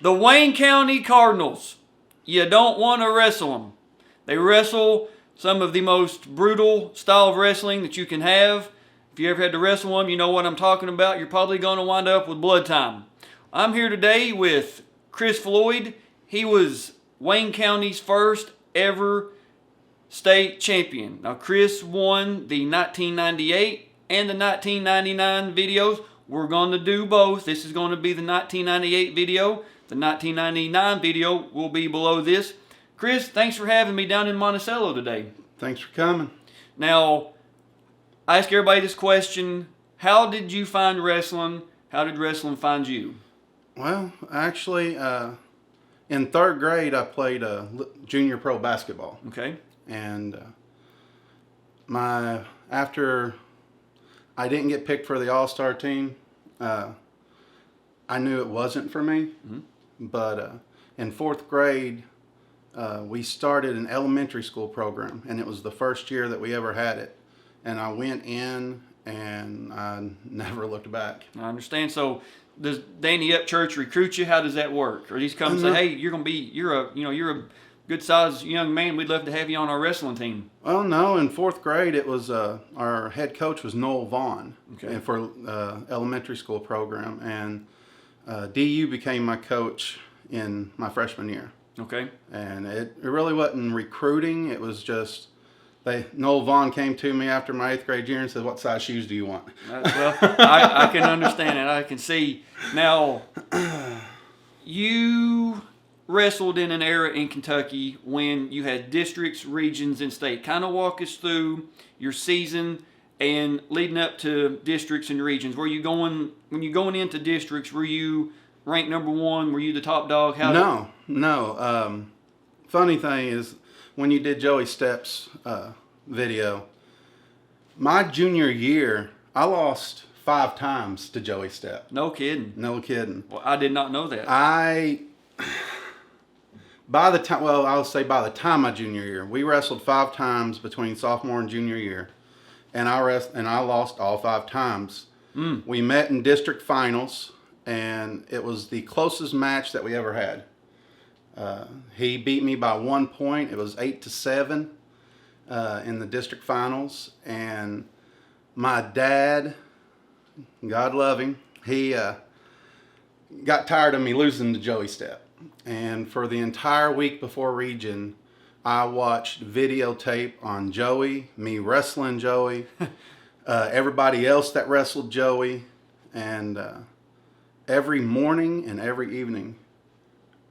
The Wayne County Cardinals. You don't want to wrestle them. They wrestle some of the most brutal style of wrestling that you can have. If you ever had to wrestle them, you know what I'm talking about. You're probably going to wind up with blood time. I'm here today with Chris Floyd. He was Wayne County's first ever state champion. Now, Chris won the 1998 and the 1999 videos. We're going to do both. This is going to be the 1998 video. The 1999 video will be below this. Chris, thanks for having me down in Monticello today. Thanks for coming. Now, I ask everybody this question. How did you find wrestling? How did wrestling find you? Well, actually, in third grade, I played junior pro basketball. Okay. And after I didn't get picked for the all-star team, I knew it wasn't for me. Mm-hmm. But in fourth grade, we started an elementary school program, and it was the first year that we ever had it. And I went in, and I never looked back. I understand. So, does Danny Up Church recruit you? How does that work? Or he's come and say, "Hey, you're a good-sized young man. We'd love to have you on our wrestling team." Well, no. In fourth grade, it was our head coach was Noel Vaughn, okay, and for elementary school program, and DU became my coach in my freshman year. Okay. And it really wasn't recruiting. It was just Noel Vaughn came to me after my 8th grade year and said, "What size shoes do you want?" Well, I can understand it. I can see. Now, you wrestled in an era in Kentucky when you had districts, regions, and state. Kind of walk us through your season and leading up to districts and regions. When you're going into districts, were you ranked number one? Were you the top dog? No. Funny thing is, when you did Joey Stepp's video, my junior year, I lost 5 times to Joey Stepp. No kidding. No kidding. Well, I did not know that. By the time my junior year, we wrestled 5 times between sophomore and junior year, and I lost all 5 times. We met in district finals, and it was the closest match that we ever had. He beat me by 1 point. It was 8-7 in the district finals, and my dad, God love him, he got tired of me losing to Joey Stepp. And for the entire week before region, I watched videotape on Joey, me wrestling Joey, everybody else that wrestled Joey, and every morning and every evening.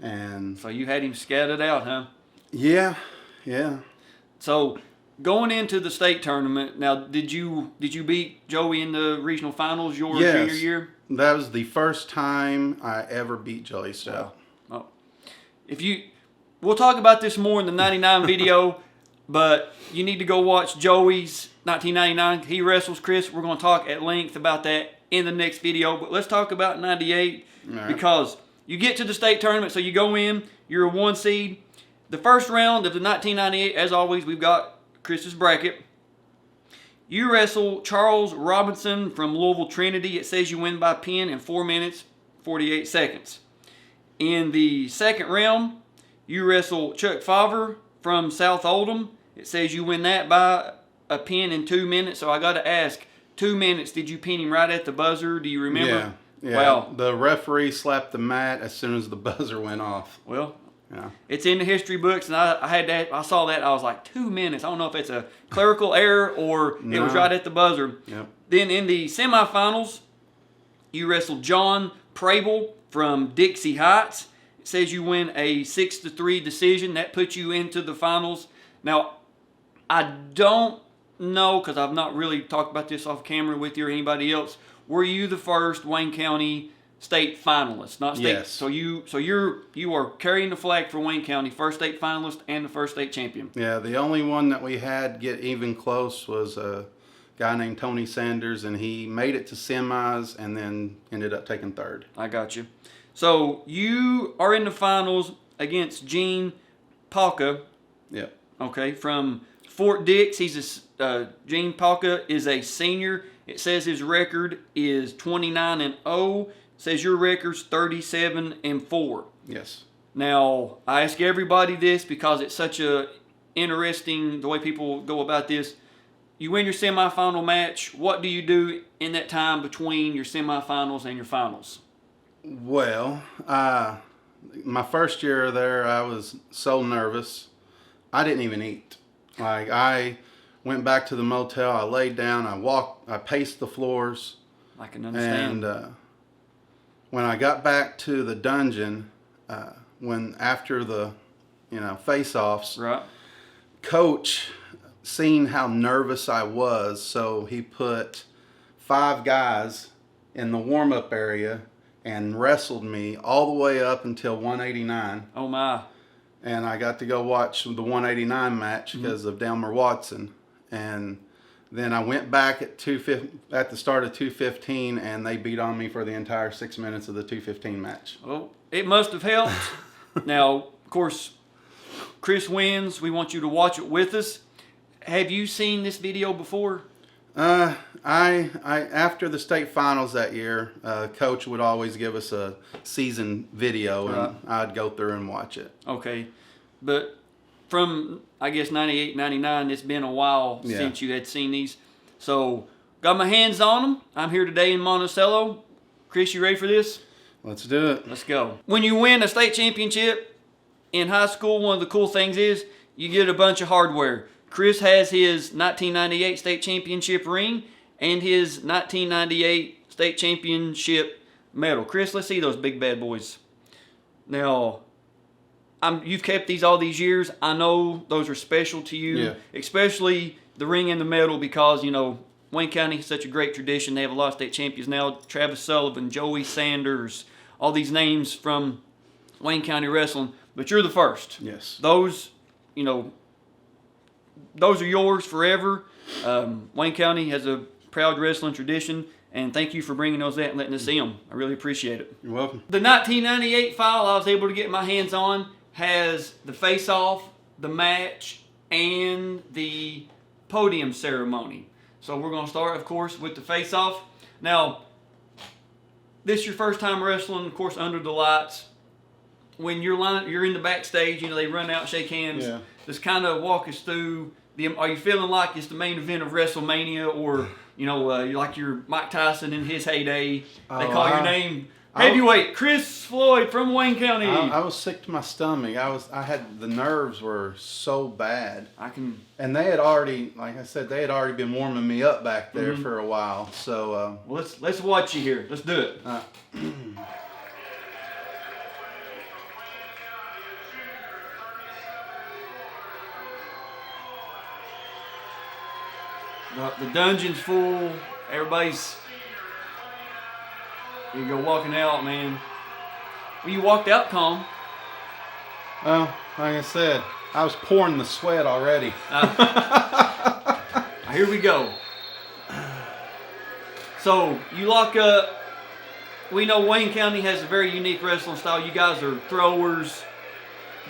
And so you had him scattered out, huh? Yeah. So going into the state tournament, now did you beat Joey in the regional finals your junior year? That was the first time I ever beat Joey Stepp. Wow. Oh. We'll talk about this more in the 99 video, but you need to go watch Joey's 1999. He wrestles Chris. We're going to talk at length about that in the next video, but let's talk about 98 because you get to the state tournament, so you go in, you're a 1 seed. The first round of the 1998, as always, we've got Chris's bracket. You wrestle Charles Robinson from Louisville Trinity. It says you win by pin in 4 minutes, 48 seconds. In the second round, you wrestle Chuck Favre from South Oldham. It says you win that by a pin in 2 minutes. So I got to ask, 2 minutes, did you pin him right at the buzzer? Do you remember? Yeah. Wow. The referee slapped the mat as soon as the buzzer went off. Well, yeah. It's in the history books, and I saw that. I was like, 2 minutes. I don't know if it's a clerical error or it was right at the buzzer. Yep. Then in the semifinals, you wrestled John Prabel from Dixie Heights. It says you win a 6-3 decision. That puts you into the finals. Now, I don't know, because I've not really talked about this off camera with you or anybody else. Were you the first Wayne County state finalist? Not state. Yes. So you are carrying the flag for Wayne County, first state finalist and the first state champion. Yeah, the only one that we had get even close was a guy named Tony Sanders, and he made it to semis and then ended up taking third. I got you. So you are in the finals against Gene Palka. Yep. Okay, from Fort Dix. Gene Palka is a senior. It says his record is 29-0, says your record's 37-4. Yes. Now, I ask everybody this because it's such a interesting the way people go about this. You win your semifinal match. What do you do in that time between your semifinals and your finals? Well, my first year there, I was so nervous. I didn't even eat. Like, I went back to the motel. I laid down. I paced the floors. I can understand. And when I got back to the dungeon, after the face-offs, right. Coach seen how nervous I was, so he put 5 guys in the warm-up area and wrestled me all the way up until 189. Oh my! And I got to go watch the 189 match because of Delmer Watson. And then I went back at the start of 215, and they beat on me for the entire 6 minutes of the 215 match. Well, it must have helped. Now, of course, Chris wins. We want you to watch it with us. Have you seen this video before? I after the state finals that year, Coach would always give us a season video, and I'd go through and watch it. Okay, but from I guess 98, 99, it's been a while since you had seen these. So got my hands on them. I'm here today in Monticello. Chris, you ready for this? Let's do it. Let's go. When you win a state championship in high school, one of the cool things is you get a bunch of hardware. Chris has his 1998 state championship ring and his 1998 state championship medal. Chris, let's see those big bad boys. Now, you've kept these all these years. I know those are special to you, especially the ring and the medal because, Wayne County has such a great tradition. They have a lot of state champions now. Travis Sullivan, Joey Sanders, all these names from Wayne County wrestling. But you're the first. Yes. Those are yours forever. Wayne County has a proud wrestling tradition, and thank you for bringing those out and letting us see them. I really appreciate it. You're welcome. The 1998 file I was able to get my hands on has the face-off, the match, and the podium ceremony. So we're going to start, of course, with the face-off. Now, this is your first time wrestling, of course, under the lights. When you're in the backstage, they run out, shake hands. Yeah. Just kind of walk us through. Are you feeling like it's the main event of WrestleMania, or like you're Mike Tyson in his heyday? They call your name heavyweight Chris Floyd from Wayne County. I was sick to my stomach. The nerves were so bad. And they had already, like I said, been warming me up back there for a while. So well, let's watch you here. Let's do it. The dungeon's full. Everybody's. You go walking out, man. Well, you walked out calm. Well, like I said, I was pouring the sweat already. Here we go. So you lock up. We know Wayne County has a very unique wrestling style. You guys are throwers,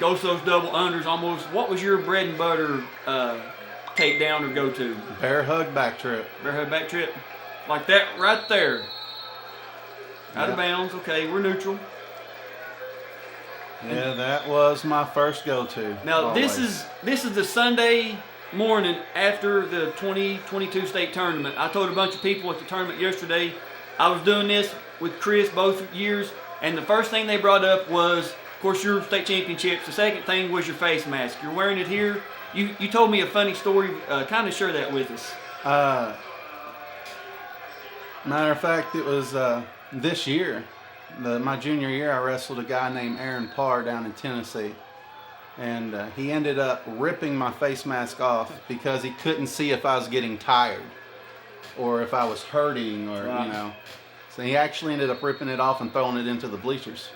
go to those double unders almost. What was your bread and butter takedown or go to? Bear hug back trip. Bear hug back trip. Like that right there. Out of bounds. Okay, we're neutral. Yeah, that was my first go-to. Now always. this is the Sunday morning after the 2022 state tournament. I told a bunch of people at the tournament yesterday I was doing this with Chris both years, and the first thing they brought up was, of course, your state championships. The second thing was your face mask. You're wearing it here. You told me a funny story. Kind of share that with us. Matter of fact, it was this year. My junior year, I wrestled a guy named Aaron Parr down in Tennessee. And he ended up ripping my face mask off because he couldn't see if I was getting tired or if I was hurting or, So he actually ended up ripping it off and throwing it into the bleachers.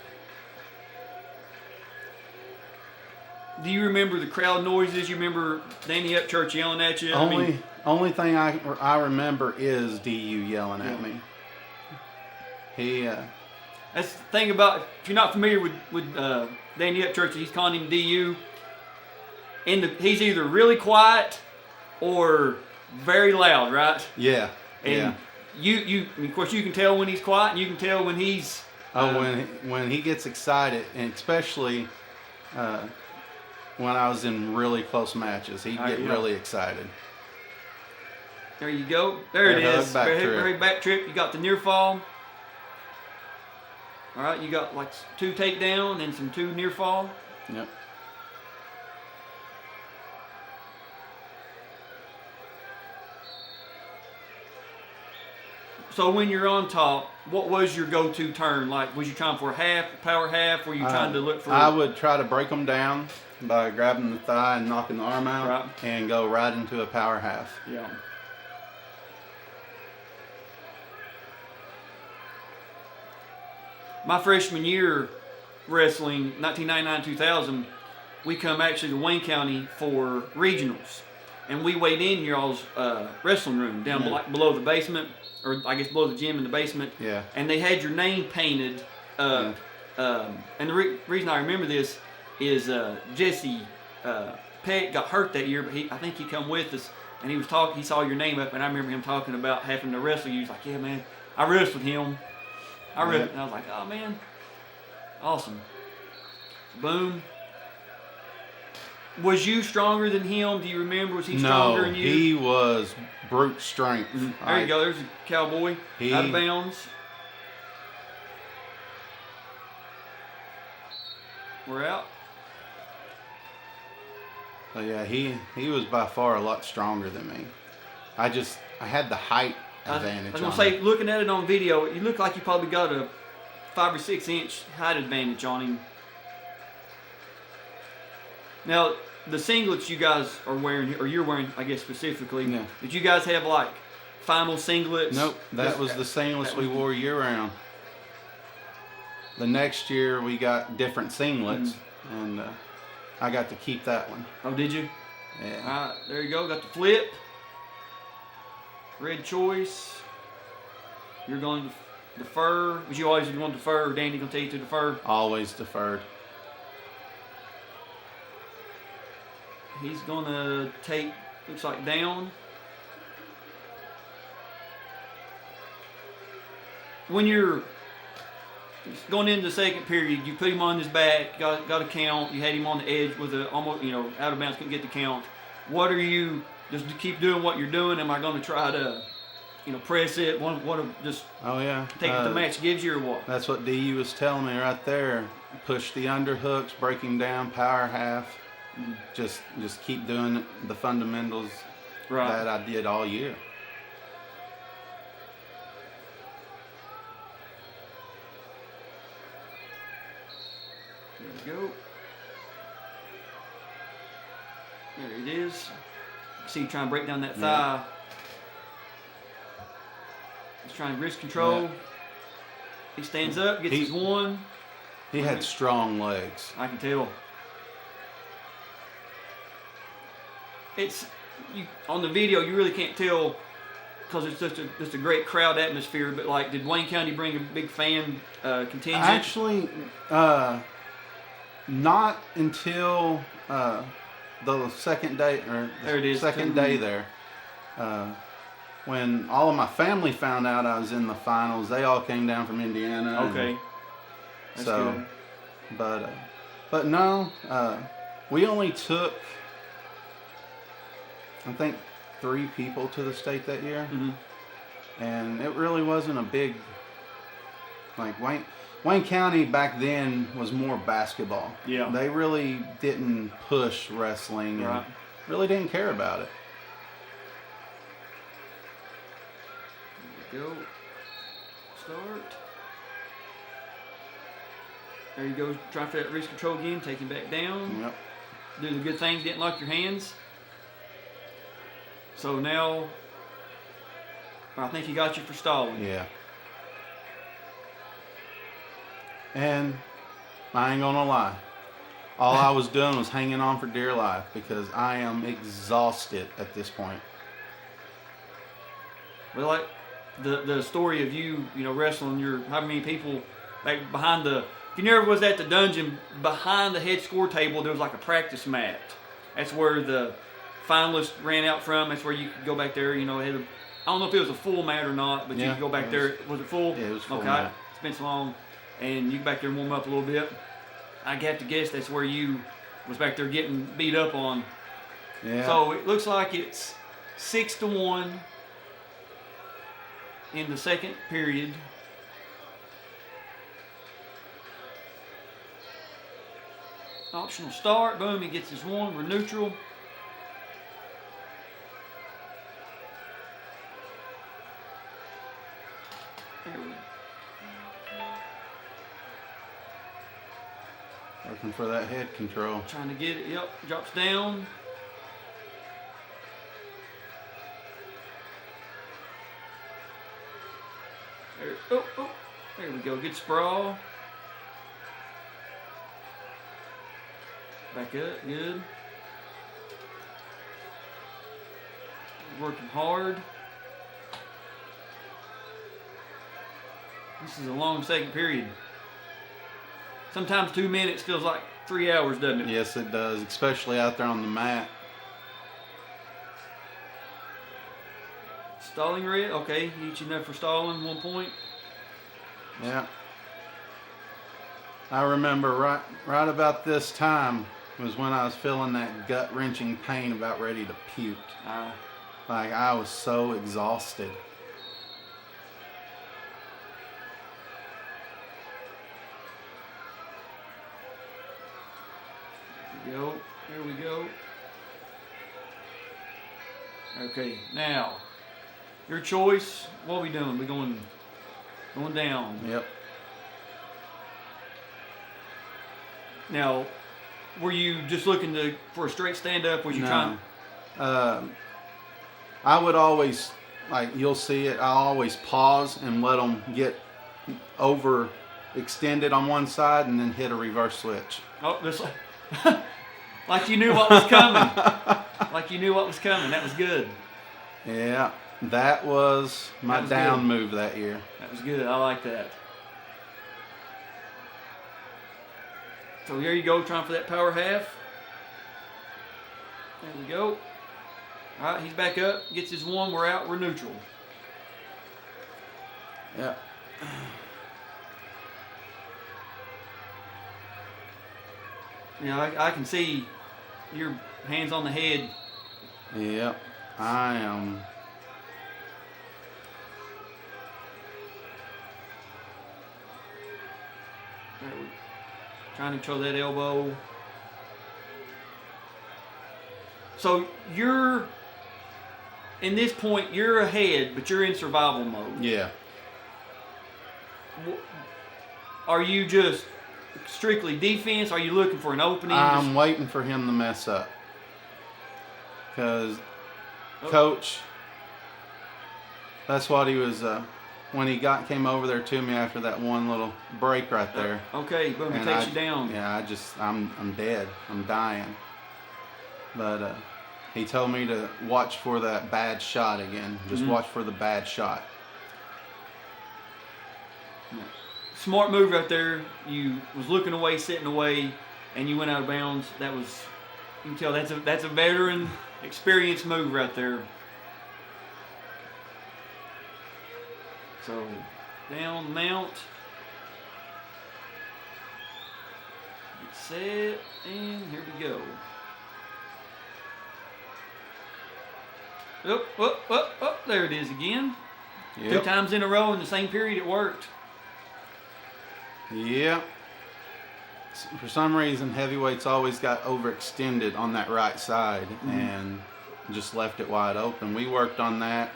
Do you remember the crowd noises? You remember Danny Upchurch yelling at you? Only thing I remember is DU yelling at me. That's the thing about, if you're not familiar with Danny Upchurch, he's calling him DU. He's either really quiet or very loud, right? Yeah. And of course, you can tell when he's quiet, and you can tell when he's. When he gets excited, and especially when I was in really close matches, he'd get really excited. There you go. There it is. Very back trip. You got the near fall. All right, you got like 2 takedown and some 2 near fall. Yep. So when you're on top, what was your go-to turn? Like, was you trying for a half, power half? Were you trying to look for? I would try to break them down by grabbing the thigh and knocking the arm out, and go right into a power half. Yeah. My freshman year wrestling, 1999-2000, we come actually to Wayne County for regionals, and we weighed in y'all's wrestling room down below the basement, or I guess below the gym in the basement. Yeah. And they had your name painted. And the reason I remember this is Jesse Peck got hurt that year, but I think he come with us, and he was talking. He saw your name up, and I remember him talking about having to wrestle you. He was like, "Yeah, man, I wrestled him." And I was like, "Oh man, awesome." Boom. Was you stronger than him? Do you remember? Was he stronger than you? No, he was brute strength. Mm-hmm. There you go. There's a cowboy out of bounds. We're out. But yeah, he was by far a lot stronger than me. I had the height advantage. I was gonna say, looking at it on video, you look like you probably got a 5 or 6 inch height advantage on him. Now, the singlets you guys are wearing, or you're wearing, I guess specifically, did you guys have like final singlets? Nope, that was the singlets we wore year round. The next year we got different singlets, and I got to keep that one. Oh, did you? Yeah. All right, there you go. Got the flip. Red choice. You're going to defer. Was you always going to defer, or Danny going to tell you to defer? Always deferred. He's going to take, looks like down. When you're going into the second period, you put him on his back, got a count, you had him on the edge with a almost, out of bounds, couldn't get the count. What are you, just to keep doing what you're doing, am I going to try to, press it, want to just take what the match gives you, or what? That's what DU was telling me right there. Push the underhooks, break him down, power half. Just keep doing the fundamentals that I did all year. There we go. There it is. See you trying to break down that thigh. He's trying to wrist control. Yeah. He stands up, gets his one. He had strong legs. I can tell. It's on the video. You really can't tell because it's just a great crowd atmosphere. But like, did Wayne County bring a big fan contingent? Actually, not until the second day, or the second day there. When all of my family found out I was in the finals, they all came down from Indiana. Okay. That's good. But no, we only took, I think, 3 people to the state that year, and it really wasn't a big, like Wayne County back then was more basketball. Yeah. They really didn't push wrestling and really didn't care about it. There you go. Start. There you go. Try for that wrist control again. Take him back down. Yep. Do the good things. Didn't lock your hands. So now, I think he got you for stalling. Yeah. And I ain't gonna lie. All I was doing was hanging on for dear life because I am exhausted at this point. Well, like the story of you, wrestling how many people like behind the. If you never was at the dungeon, behind the head score table, there was like a practice mat. That's where the finalists ran out from. That's where you could go back there. Had I don't know if it was a full mat or not, but you Yeah, could go back it there. Was it full? Yeah, it was full Okay, mat. it's been so long, and you go back there and warm up a little bit. I have to guess that's where you was back there getting beat up on. Yeah. So it looks like it's 6-1 in the second period. Optional start. Boom, he gets his one. We're neutral. There we go. Working for that head control. Trying to get it. Yep, drops down. There, there we go. Good sprawl. Back up, good. Working hard. This is a long second period. Sometimes 2 minutes feels like 3 hours, doesn't it? Yes, it does, especially out there on the mat. Stalling red, okay. He hit you enough for stalling 1 point. Yeah. I remember right about this time was when I was feeling that gut-wrenching pain, about ready to puke. Like, I was so exhausted. Here we go. Okay, now, your choice. What are we doing? We going down. Yep. Now, were you just looking for a straight stand up? Was you trying? I would always, like, you'll see it, I'll always pause and let them get over extended on one side and then hit a reverse switch. Oh, this like you knew what was coming. Like you knew what was coming. That was good. Yeah, that was my down good. move that year. That was good. I like that. So here you go, trying for that power half. There we go. All right, he's back up, gets his one. We're out. We're neutral. Yeah. Yeah, I can see your hands on the head. Yep, I am. Trying to control that elbow. So you're, in this point, you're ahead, but you're in survival mode. Yeah. Are you just strictly defense? Are you looking for an opening? I'm waiting for him to mess up. Because Coach, that's what he was, when he came over there to me after that one little break right there. Okay, boom, he takes you down. Yeah, I'm dead. I'm dying. But he told me to watch for that bad shot again. Just watch for the bad shot. Smart move right there. You was looking away, sitting away, and you went out of bounds. That was, you can tell that's a veteran, experienced move right there. So, down, mount. Get set, and here we go. Oh, there it is again. Yep. 2 times in a row in the same period, it worked. Yeah. For some reason, heavyweights always got overextended on that right side and just left it wide open. We worked on that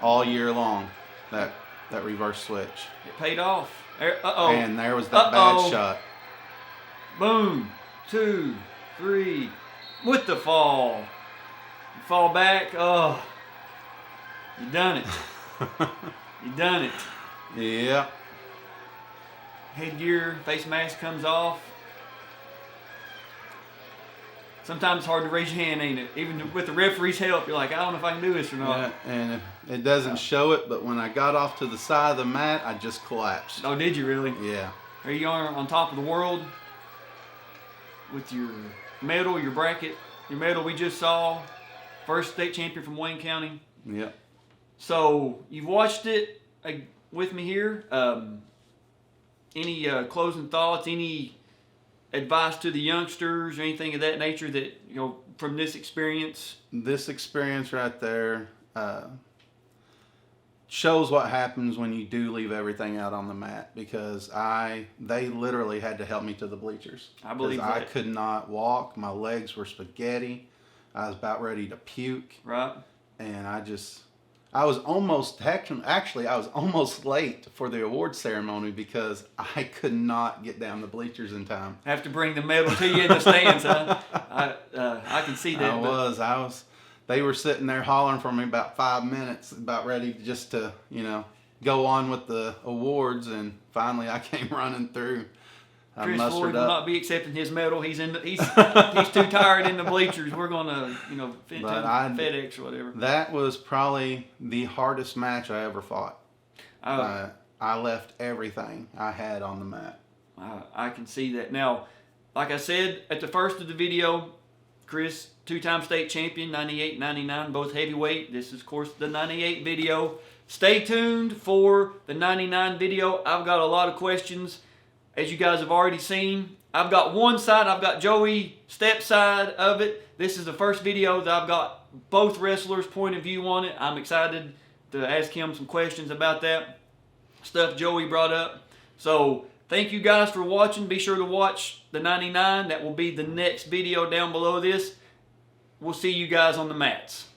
all year long, that reverse switch. It paid off. And there was that bad shot. Boom. 2, 3. With the fall. You fall back. Oh. You done it. You done it. Yeah. Headgear, face mask comes off. Sometimes it's hard to raise your hand, ain't it? Even with the referee's help, you're like, I don't know if I can do this or not. Yeah, and it doesn't show it, but when I got off to the side of the mat, I just collapsed. Oh, did you really? Yeah. There you are on top of the world with your medal, your bracket, your medal we just saw. First state champion from Wayne County. Yep. So you've watched it with me here. Any closing thoughts? Any advice to the youngsters or anything of that nature that from this experience? This experience right there shows what happens when you do leave everything out on the mat, because they literally had to help me to the bleachers. I believe that. I could not walk. My legs were spaghetti. I was about ready to puke. Right. And I was almost, actually, I was almost late for the award ceremony because I could not get down the bleachers in time. Have to bring the medal to you in the stands, huh? I can see that. I was. They were sitting there hollering for me about 5 minutes, about ready just to, go on with the awards, and finally I came running through. Chris Floyd will not be accepting his medal. He's too tired in the bleachers. We're gonna, FedEx or whatever. That was probably the hardest match I ever fought. I left everything I had on the mat. I can see that. Now, like I said at the first of the video, Chris, 2-time state champion, 98, 99, both heavyweight. This is, of course, the 98 video. Stay tuned for the 99 video. I've got a lot of questions. As you guys have already seen, I've got one side, I've got Joey Stepp's side of it. This is the first video that I've got both wrestlers' point of view on it. I'm excited to ask him some questions about that stuff Joey brought up. So thank you guys for watching. Be sure to watch the 99. That will be the next video down below this. We'll see you guys on the mats.